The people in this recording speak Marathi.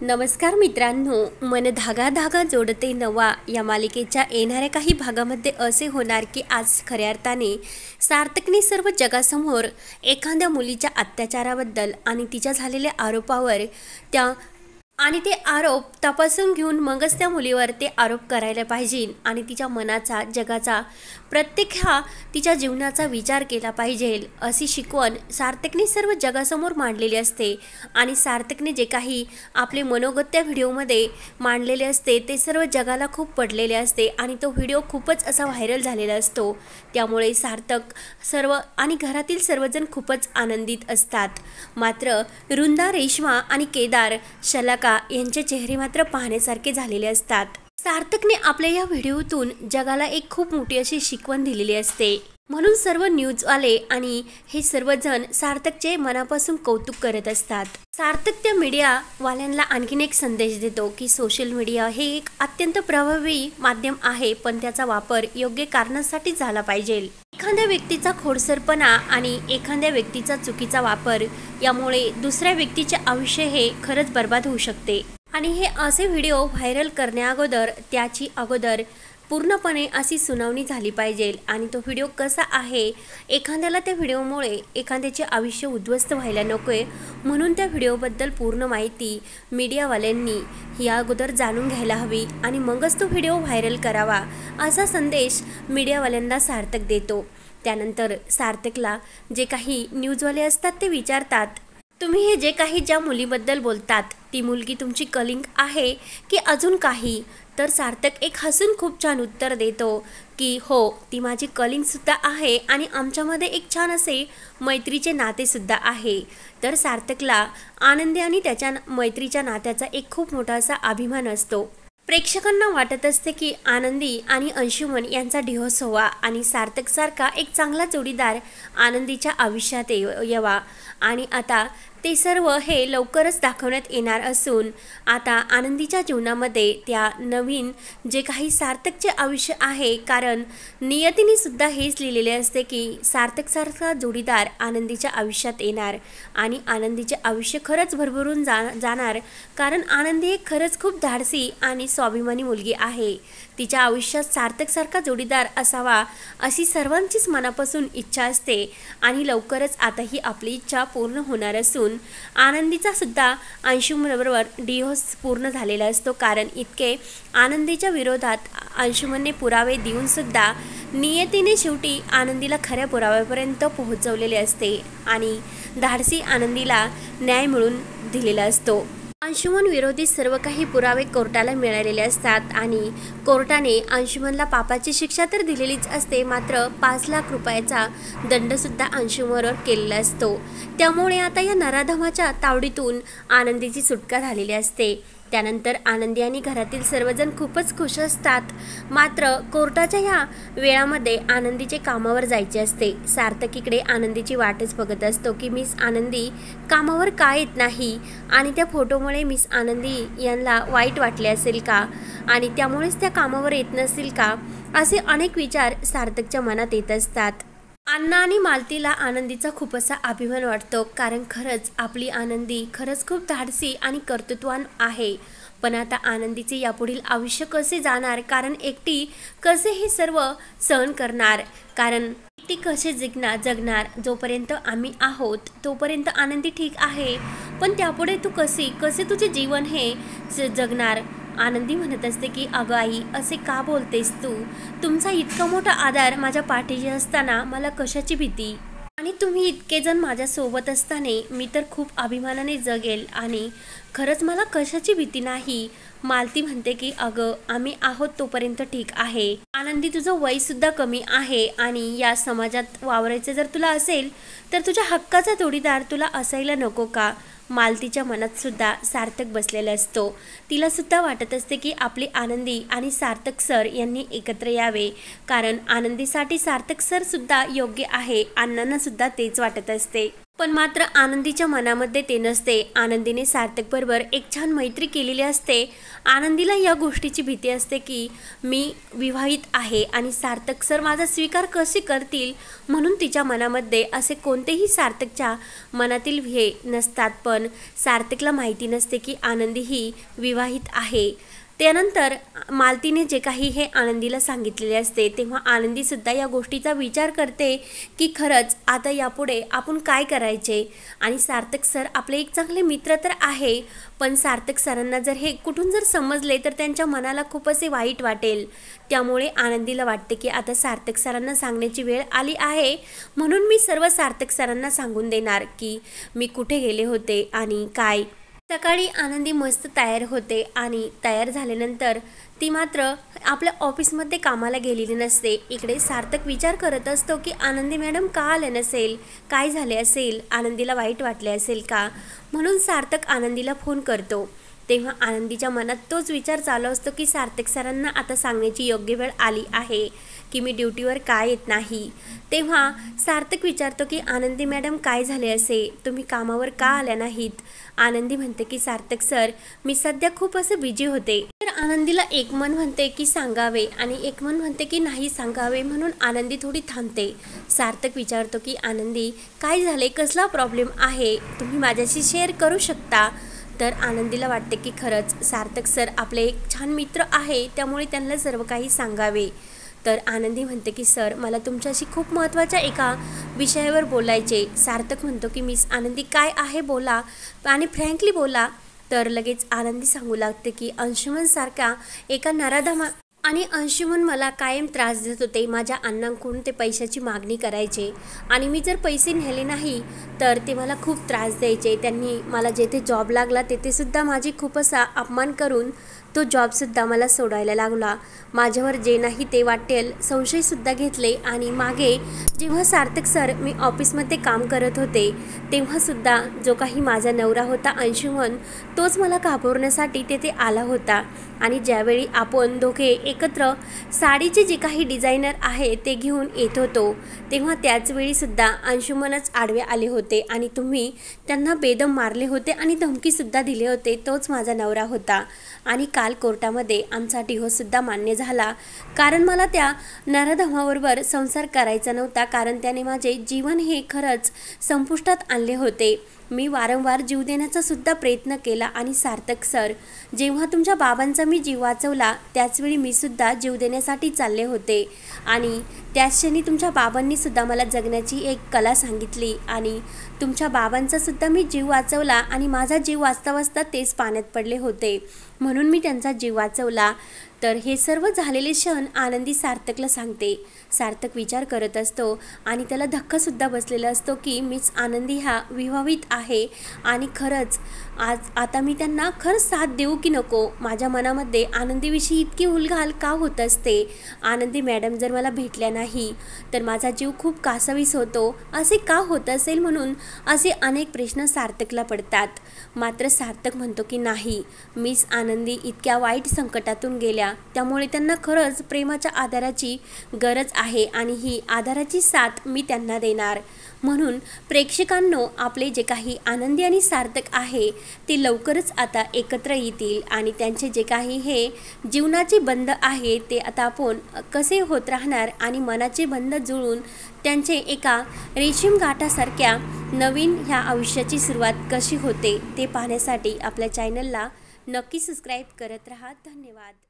नमस्कार मित्रांनो, मन धागा धागा जोडते नवा या मालिकेच्या येणाऱ्या काही भागामध्ये असे होणार की आज खऱ्या अर्थाने सार्थकने सर्व जगासमोर एखाद्या मुलीच्या अत्याचाराबद्दल आणि तिच्या झालेल्या आरोपावर ते आरोप तपासून घेऊन मगच त्या मुलीवर ते आरोप करायला पाहिजे आणि तिच्या मनाचा जगाचा प्रत्येक तिच्या जीवनाचा विचार केला पाहिजे अशी शिकवण सार्थकने सर्व जगासमोर मांडलेली असते। आणि सार्थकने जे काही आपले मनोगत त्या व्हिडिओमध्ये मांडलेले असते ते सर्व जगाला खूप पडलेले असते आणि तो व्हिडिओ खूपच असा व्हायरल झालेला असतो। त्यामुळे सार्थक सर्व आणि घरातील सर्वजण खूपच आनंदित असतात। मात्र वृंदा, रेश्मा आणि केदार, शलाका यांचे चेहरे मात्र पाहण्यासारखे झालेले असतात। सार्थकने आपल्या या व्हिडिओतून जगाला एक खूप मोठी अशी शिकवण दिलेली असते, म्हणून सर्व न्यूजवाले आणि हे सर्वजण सार्थकचे मनापासून कौतुक करत असतात। सार्थक त्या मीडियावाल्यांना आणखीन एक संदेश देतो की सोशल मीडिया हे एक अत्यंत प्रभावी माध्यम आहे, पण त्याचा वापर योग्य कारणासाठी झाला पाहिजे। एखाद्या व्यक्तीचा खोडसरपणा आणि एखाद्या व्यक्तीचा चुकीचा वापर यामुळे दुसऱ्या व्यक्तीचे आयुष्य हे खरंच बर्बाद होऊ शकते। आणि हे असे व्हिडिओ व्हायरल करण्याअगोदर त्याची पूर्णपणे अशी सुनावणी झाली पाहिजे। आणि तो व्हिडिओ कसा आहे, एखाद्याला त्या व्हिडिओमुळे एखाद्याचे आयुष्य उद्ध्वस्त व्हायला नकोय, म्हणून त्या व्हिडिओबद्दल पूर्ण माहिती मीडियावाल्यांनी या अगोदर जाणून घ्यायला हवी आणि मगच तो व्हिडिओ व्हायरल करावा असा संदेश मीडियावाल्यांना सार्थक देतो। त्यानंतर सार्थकला जे काही न्यूजवाले असतात ते विचारतात, तुम्ही हे जे काही ज्या मुलीबद्दल बोलतात ती मुलगी तुमची कलिंग आहे की अजून काही? तर सार्थक एक हसून खूप छान उत्तर देतो की हो, ती माझी कलिंग सुद्धा आहे आणि आमच्यामध्ये एक छान असे मैत्रीचे नाते सुद्धा आहे। तर सार्थकला आनंदी आणि त्याच्या मैत्रीच्या नात्याचा एक खूप मोठा असा अभिमान असतो। प्रेक्षकांना वाटत असते की आनंदी आणि अंशुमन यांचा डिव्होर्स व्हावा आणि सार्थकसारखा एक चांगला जोडीदार आनंदीच्या आयुष्यात यावा आणि आता ते सर्व हे लवकरच दाखवण्यात येणार असून आता आनंदीच्या जीवनामध्ये त्या नवीन जे काही सार्थकचे आयुष्य आहे, कारण नियतीने सुद्धा हेच लिहिलेले असते की सार्थकसारखा जोडीदार आनंदीच्या आयुष्यात येणार आणि आनंदीचे आयुष्य खरंच भरभरून जाणार, कारण आनंदी एक खरंच खूप धाडसी आणि स्वाभिमानी मुलगी आहे। तिच्या आयुष्यात सार्थकसारखा जोडीदार असावा अशी सर्वांचीच मनापासून इच्छा असते आणि लवकरच आता ही आपली इच्छा पूर्ण होणार असून आनंदीचा सुद्धा अंशुमनबरोबर डिव्होर्स पूर्ण झालेला असतो, कारण इतके आनंदीच्या विरोधात अंशुमनने पुरावे देऊन सुद्धा नियतीने शेवटी आनंदीला खऱ्या पुराव्यापर्यंत पोहोचवलेले असते आणि धाडसी आनंदीला न्याय मिळवून दिलेला असतो। अंशुमन विरोधी सर्व काही पुरावे कोर्टाला मिळालेले असतात आणि कोर्टाने अंशुमनला पापाची शिक्षा तर दिलेलीच असते, मात्र 5 लाख रुपयाचा दंडसुद्धा अंशुमनवर केलेला असतो। त्यामुळे आता या नराधमाच्या तावडीतून आनंदीची सुटका झालेली असते। त्यानंतर आनंदी आणि घरातील सर्वजण खूपच खुश असतात, मात्र कोर्टाच्या ह्या वेळामध्ये आनंदीचे कामावर जायचे असते। सार्थक इकडे आनंदीची वाटच बघत असतो की मिस आनंदी कामावर का येत नाही आणि त्या फोटोमुळे मिस आनंदी यांना वाईट वाटले असेल का आणि त्यामुळेच त्या कामावर येत नसतील का, असे अनेक विचार सार्थकच्या मनात येत असतात। अण्णा आणि मालतीला आनंदीचा खूप असा अभिमान वाटतो, कारण खरंच आपली आनंदी खरंच खूप धाडसी आणि कर्तृत्ववान आहे। पण आता आनंदीचे यापुढील आयुष्य कसे जाणार, कारण एकटी कसे हे सर्व सहन करणार, कारण एकटी कसे जगणार? जोपर्यंत आम्ही आहोत तोपर्यंत आनंदी ठीक आहे, पण त्यापुढे तू कसे तुझे जीवन हे जगणार? आनंदी म्हणत असते की अगं आई, असे का बोलतेस तू? तुमचा इतका मोठा आधार माझ्या पाठीशी असताना मला कशाची भीती? आणि तुम्ही इतके जण माझ्यासोबत असताना मी तर खूप अभिमानाने जगेल आणि खरंच मला कशाची भीती नाही। मालती म्हणते की अगं, आम्ही आहोत तोपर्यंत ठीक आहे। आनंदी, तुझं वय सुद्धा कमी आहे आणि या समाजात वावरायचं जर तुला असेल तर तुझ्या हक्काचा जोडीदार तुला असायला नको का? मालतीच्या मनात सुद्धा सार्थक बसलेला असतो। तिला सुद्धा वाटत असते की आपली आनंदी आणि सार्थक सर यांनी एकत्र यावे, कारण आनंदीसाठी सार्थक सर सुद्धा योग्य आहे। अण्णांना सुद्धा तेच वाटत असते। पण मात्र आनंदीच्या मनामध्ये ते नसते। आनंदीने सार्थक बरोबर एक छान मैत्री केलेली असते। आनंदीला या गोष्टीची भीती असते की मी विवाहित आहे आणि सार्थक सर माझा स्वीकार कसे करतील, म्हणून तिच्या मनामध्ये असे कोणतेही सार्थकच्या मनातील हे नसतात। पण सार्थकला माहिती नसते की आनंदी ही विवाहित आहे। त्यानंतर मालतीने जे काही हे आनंदीला सांगितलेले असते तेव्हा आनंदीसुद्धा या गोष्टीचा विचार करते की खरंच आता यापुढे आपण काय करायचे। आणि सार्थक सर आपले एक चांगले मित्र तर आहे, पण सार्थक सरांना जर हे कुठून जर समजले तर त्यांच्या मनाला खूप असे वाईट वाटेल। त्यामुळे आनंदीला वाटते की आता सार्थक सरांना सांगण्याची वेळ आली आहे, म्हणून मी सर्व सार्थक सरांना सांगून देणार की मी कुठे गेले होते आणि काय। सकाळी आनंदी मस्त तयार होते आणि तयार झाल्यानंतर ती मात्र आपल्या ऑफिसमध्ये कामाला गेलेली नसते। इकडे सार्थक विचार करत असतो की आनंदी मॅडम का आले नसेल, काय झाले असेल, आनंदीला वाईट वाटले असेल का, म्हणून सार्थक आनंदीला फोन करतो। तेव्हा आनंदीच्या मनात तोच विचार चालू असतो की सार्थक सरांना आता सांगण्याची योग्य वेळ आली आहे की मी ड्युटीवर का येत नाही। तेव्हा सार्थक विचारतो की आनंदी मॅडम काय झाले असे, तुम्ही कामावर का आल्या नाहीत। आनंदी म्हणते की सार्थक सर मी सध्या खूप असं बिझी होते। तर आनंदीला एक मन म्हणते की सांगावे आणि एक मन म्हणते की नाही सांगावे, म्हणून आनंदी थोडी थांबते। सार्थक विचारतो की आनंदी काय झाले, कसला प्रॉब्लेम आहे, तुम्ही माझ्याशी शेअर करू शकता। तर आनंदीला वाटते की खरंच सार्थक सर आपले एक छान मित्र आहे, त्यामुळे त्यांना सर्व काही सांगावे। तर आनंदी म्हणते की सर मला तुमच्याशी खूप महत्त्वाच्या एका विषयावर बोलायचे। सार्थक म्हणतो की मिस आनंदी काय आहे बोला आणि फ्रँकली बोला। तर लगेच आनंदी सांगू लागते की अंशुमन सारखा एका नराधमा आणि अंशुमन मला कायम त्रास देत होते। माझ्या अण्णांकडून ते पैशाची मागणी करायचे आणि मी जर पैसे नेले नाही तर ते मला खूप त्रास द्यायचे। त्यांनी मला जेथे जॉब लागला तेथेसुद्धा माझी खूप असा अपमान करून तो जॉबसुद्धा मला सोडायला लागला। माझ्यावर जे नाही ते वाटेल संशयसुद्धा घेतले आणि मागे जेव्हा सार्थक सर मी ऑफिसमध्ये काम करत होते तेव्हासुद्धा जो काही माझा नवरा होता अंशुमन, तोच मला घाबरण्यासाठी तेथे आला होता। आणि ज्यावेळी आपण दोघे एकत्र साडीचे जे काही डिझायनर आहे ते घेऊन येत होतो तेव्हा त्याचवेळीसुद्धा अंशुमनच आडवे आले होते आणि तुम्ही त्यांना बेदम मारले होते आणि धमकीसुद्धा दिले होते, तोच माझा नवरा होता। आणि काल कोर्टामध्ये आमचा डिव्होर्ससुद्धा मान्य झाला, कारण मला त्या नराधमाबरोबर संसार करायचा नव्हता, कारण त्याने माझे जीवन हे खरंच संपुष्टात आणले होते। मी वारंवार जीव देण्याचा सुद्धा प्रयत्न केला आणि सार्थक सर जेव्हा तुमच्या बाबांचा मी जीव वाचवला त्याचवेळी मी सुद्धा जीव देण्यासाठी चालले होते आणि त्याच क्षणी तुमच्या बाबांनी सुद्धा मला जगण्याची एक कला सांगितली आणि तुमच्या बाबांचा सुद्धा मी जीव वाचवला आणि माझा जीव वाचता वाचता तेच पाण्यात पडले होते, म्हणून मी त्यांचा जीव वाचवला। तर हे सर्व झालेले क्षण आनंदी सार्थकला सांगते। सार्थक विचार करत असतो आणि त्याला धक्कासुद्धा बसलेला असतो की मीच आनंदी हा विवाहित आहे आणि खरंच आता मी त्यांना खरंच साथ देऊ की नको। माझ्या मनामध्ये आनंदीविषयी इतकी उलघाल का होत असते, आनंदी मॅडम जर मला भेटल्या नाही तर माझा जीव खूप कासावीस होतो, असे का होत असेल, म्हणून असे अनेक प्रश्न सार्थकला पडतात। मात्र सार्थक म्हणतो की नाही, मीच आनंदी इतक्या वाईट संकटातून गेल्या, त्यामुळे त्यांना खरंच प्रेमाच्या आधाराची गरज आहे आणि ही आधाराची साथ मी त्यांना देणार। म्हणून प्रेक्षकांनो आपले जे काही आनंदी आणि सार्थक आहे ते लवकरच आता एकत्र येतील आणि त्यांचे जे काही हे जीवनाचे बंध आहे ते आता आपण कसे होत राहणार आणि मनाचे बंध जुळून त्यांचे एका रेशीम गाठासारख्या नवीन ह्या आयुष्याची सुरुवात कशी होते ते पाहण्यासाठी आपल्या चॅनलला नक्की सबस्क्राईब करत राहा। धन्यवाद।